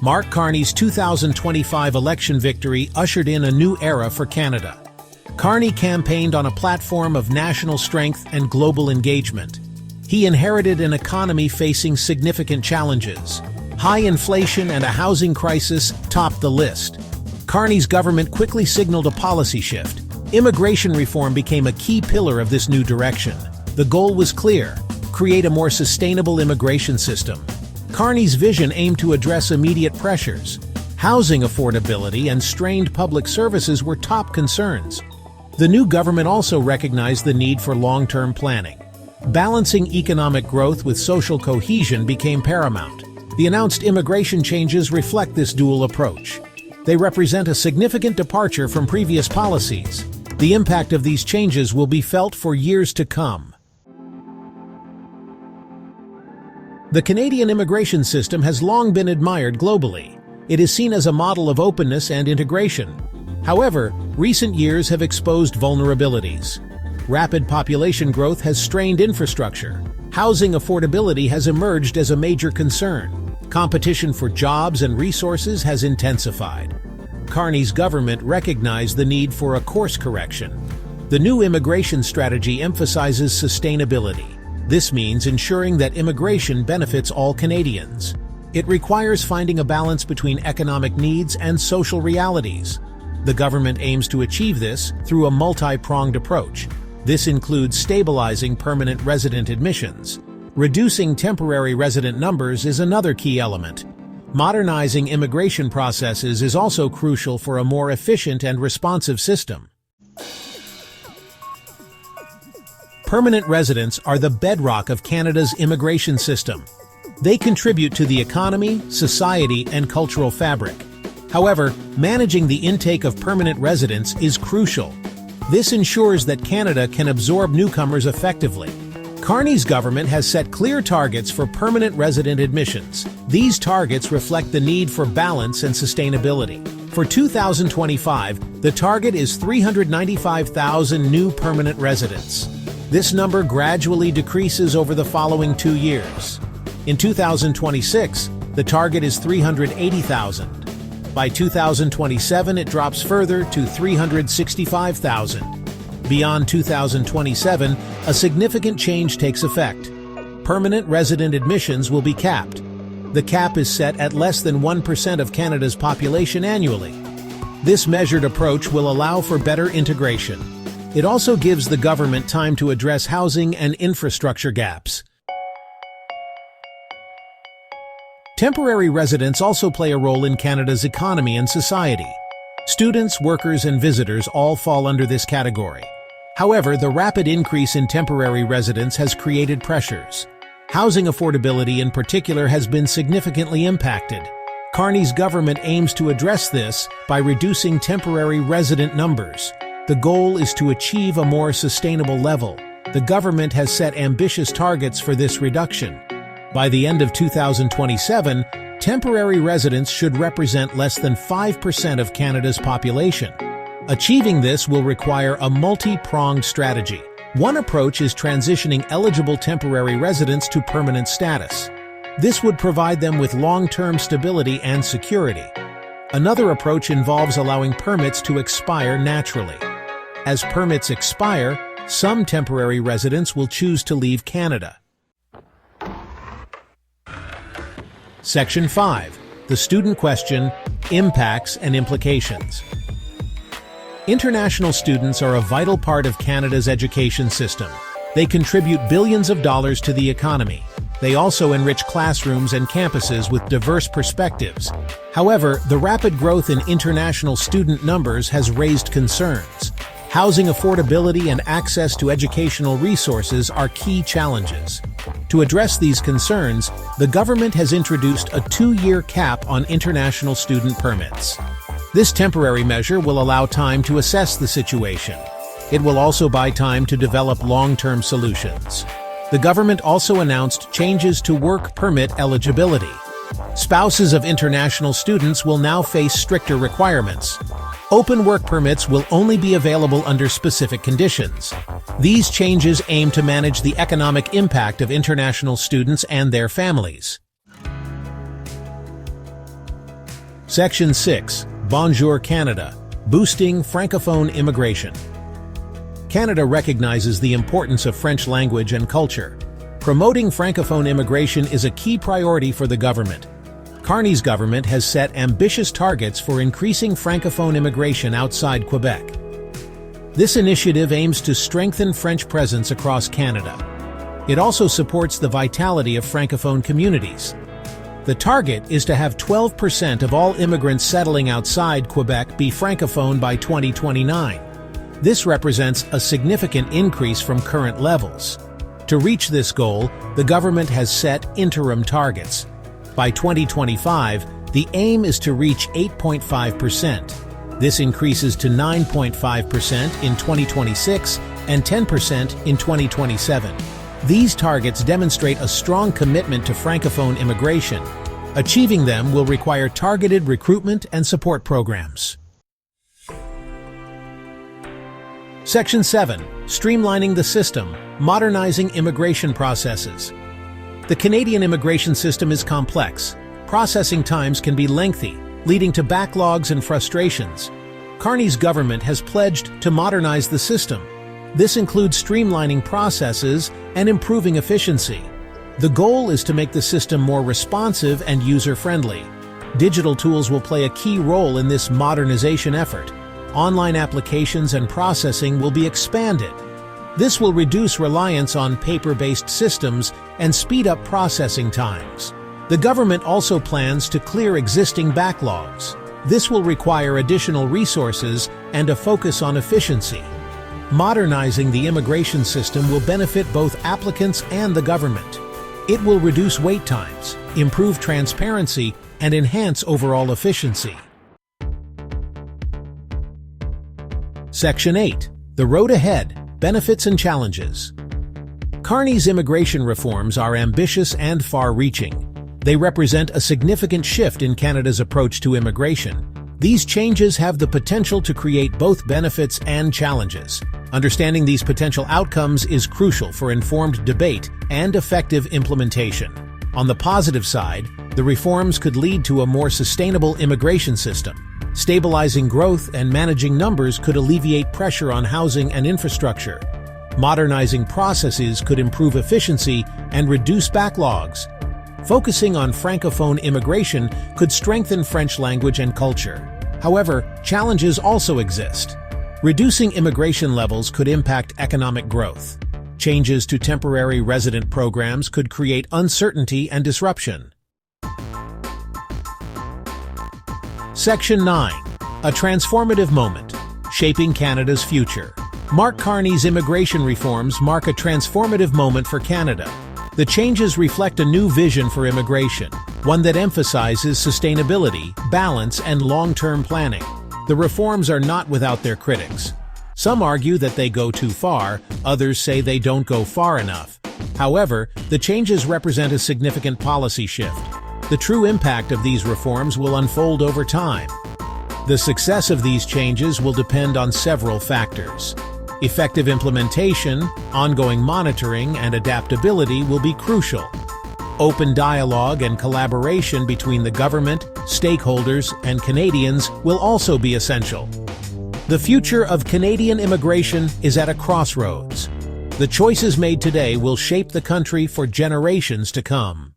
Mark Carney's 2025 election victory ushered in a new era for Canada. Carney campaigned on a platform of national strength and global engagement. He inherited an economy facing significant challenges. High inflation and a housing crisis topped the list. Carney's government quickly signaled a policy shift. Immigration reform became a key pillar of this new direction. The goal was clear: create a more sustainable immigration system. Carney's vision aimed to address immediate pressures. Housing affordability and strained public services were top concerns. The new government also recognized the need for long-term planning. Balancing economic growth with social cohesion became paramount. The announced immigration changes reflect this dual approach. They represent a significant departure from previous policies. The impact of these changes will be felt for years to come. The Canadian immigration system has long been admired globally. It is seen as a model of openness and integration. However, recent years have exposed vulnerabilities. Rapid population growth has strained infrastructure. Housing affordability has emerged as a major concern. Competition for jobs and resources has intensified. Carney's government recognized the need for a course correction. The new immigration strategy emphasizes sustainability. This means ensuring that immigration benefits all Canadians. It requires finding a balance between economic needs and social realities. The government aims to achieve this through a multi-pronged approach. This includes stabilizing permanent resident admissions. Reducing temporary resident numbers is another key element. Modernizing immigration processes is also crucial for a more efficient and responsive system. Permanent residents are the bedrock of Canada's immigration system. They contribute to the economy, society, and cultural fabric. However, managing the intake of permanent residents is crucial. This ensures that Canada can absorb newcomers effectively. Carney's government has set clear targets for permanent resident admissions. These targets reflect the need for balance and sustainability. For 2025, the target is 395,000 new permanent residents. This number gradually decreases over the following 2 years. In 2026, the target is 380,000. By 2027, it drops further to 365,000. Beyond 2027, a significant change takes effect. Permanent resident admissions will be capped. The cap is set at less than 1% of Canada's population annually. This measured approach will allow for better integration. It also gives the government time to address housing and infrastructure gaps. Temporary residents also play a role in Canada's economy and society. Students, workers, and visitors all fall under this category. However, the rapid increase in temporary residents has created pressures. Housing affordability in particular has been significantly impacted. Carney's government aims to address this by reducing temporary resident numbers. The goal is to achieve a more sustainable level. The government has set ambitious targets for this reduction. By the end of 2027, temporary residents should represent less than 5% of Canada's population. Achieving this will require a multi-pronged strategy. One approach is transitioning eligible temporary residents to permanent status. This would provide them with long-term stability and security. Another approach involves allowing permits to expire naturally. As permits expire, some temporary residents will choose to leave Canada. Section 5. The Student Question: Impacts and Implications. International students are a vital part of Canada's education system. They contribute billions of dollars to the economy. They also enrich classrooms and campuses with diverse perspectives. However, the rapid growth in international student numbers has raised concerns. Housing affordability and access to educational resources are key challenges. To address these concerns, the government has introduced a 2-year cap on international student permits. This temporary measure will allow time to assess the situation. It will also buy time to develop long-term solutions. The government also announced changes to work permit eligibility. Spouses of international students will now face stricter requirements. Open work permits will only be available under specific conditions. These changes aim to manage the economic impact of international students and their families. Section 6. Bonjour Canada. Boosting Francophone immigration. Canada recognizes the importance of French language and culture. Promoting Francophone immigration is a key priority for the government. Carney's government has set ambitious targets for increasing Francophone immigration outside Quebec. This initiative aims to strengthen French presence across Canada. It also supports the vitality of Francophone communities. The target is to have 12% of all immigrants settling outside Quebec be Francophone by 2029. This represents a significant increase from current levels. To reach this goal, the government has set interim targets. By 2025, the aim is to reach 8.5%. This increases to 9.5% in 2026 and 10% in 2027. These targets demonstrate a strong commitment to Francophone immigration. Achieving them will require targeted recruitment and support programs. Section 7. Streamlining the system, modernizing immigration processes. The Canadian immigration system is complex. Processing times can be lengthy, leading to backlogs and frustrations. Carney's government has pledged to modernize the system. This includes streamlining processes and improving efficiency. The goal is to make the system more responsive and user-friendly. Digital tools will play a key role in this modernization effort. Online applications and processing will be expanded. This will reduce reliance on paper-based systems and speed up processing times. The government also plans to clear existing backlogs. This will require additional resources and a focus on efficiency. Modernizing the immigration system will benefit both applicants and the government. It will reduce wait times, improve transparency, and enhance overall efficiency. Section 8. The Road Ahead. Benefits and Challenges. Carney's immigration reforms are ambitious and far-reaching. They represent a significant shift in Canada's approach to immigration. These changes have the potential to create both benefits and challenges. Understanding these potential outcomes is crucial for informed debate and effective implementation. On the positive side, the reforms could lead to a more sustainable immigration system. Stabilizing growth and managing numbers could alleviate pressure on housing and infrastructure. Modernizing processes could improve efficiency and reduce backlogs. Focusing on Francophone immigration could strengthen French language and culture. However, challenges also exist. Reducing immigration levels could impact economic growth. Changes to temporary resident programs could create uncertainty and disruption. Section 9. A Transformative Moment. Shaping Canada's Future. Mark Carney's immigration reforms mark a transformative moment for Canada. The changes reflect a new vision for immigration, one that emphasizes sustainability, balance, and long-term planning. The reforms are not without their critics. Some argue that they go too far, others say they don't go far enough. However, the changes represent a significant policy shift. The true impact of these reforms will unfold over time. The success of these changes will depend on several factors. Effective implementation, ongoing monitoring, and adaptability will be crucial. Open dialogue and collaboration between the government, stakeholders, and Canadians will also be essential. The future of Canadian immigration is at a crossroads. The choices made today will shape the country for generations to come.